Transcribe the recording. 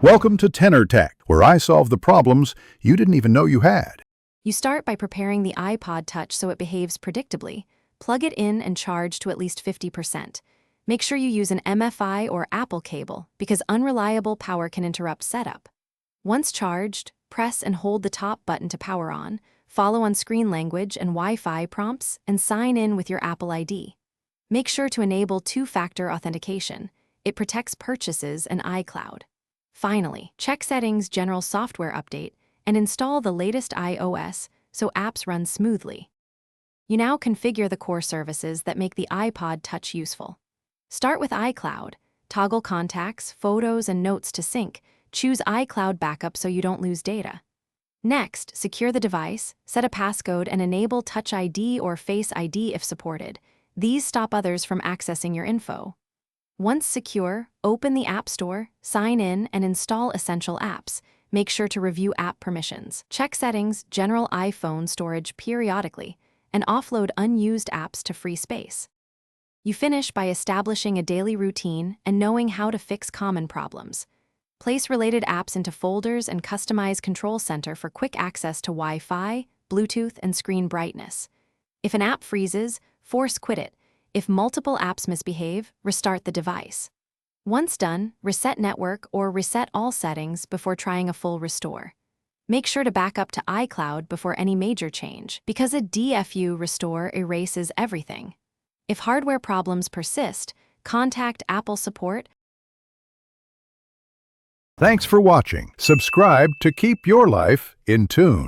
Welcome to Tenor Tech, where I solve the problems you didn't even know you had. You start by preparing the iPod Touch so it behaves predictably. Plug it in and charge to at least 50%. Make sure you use an MFI or Apple cable because unreliable power can interrupt setup. Once charged, press and hold the top button to power on, follow on-screen language and Wi-Fi prompts, and sign in with your Apple ID. Make sure to enable two-factor authentication. It protects purchases and iCloud. Finally, check Settings General Software Update and install the latest iOS so apps run smoothly. You now configure the core services that make the iPod Touch useful. Start with iCloud. Toggle contacts, photos, and notes to sync. Choose iCloud Backup so you don't lose data. Next, secure the device, set a passcode, and enable Touch ID or Face ID if supported. These stop others from accessing your info. Once secure, open the App Store, sign in, and install essential apps. Make sure to review app permissions. Check Settings General iPhone Storage periodically, and offload unused apps to free space. You finish by establishing a daily routine and knowing how to fix common problems. Place related apps into folders and customize Control Center for quick access to Wi-Fi, Bluetooth, and screen brightness. If an app freezes, force quit it. If multiple apps misbehave, restart the device. Once done, reset network or reset all settings before trying a full restore. Make sure to back up to iCloud before any major change, because a DFU restore erases everything. If hardware problems persist, contact Apple support. Thanks for watching. Subscribe to keep your life in tune.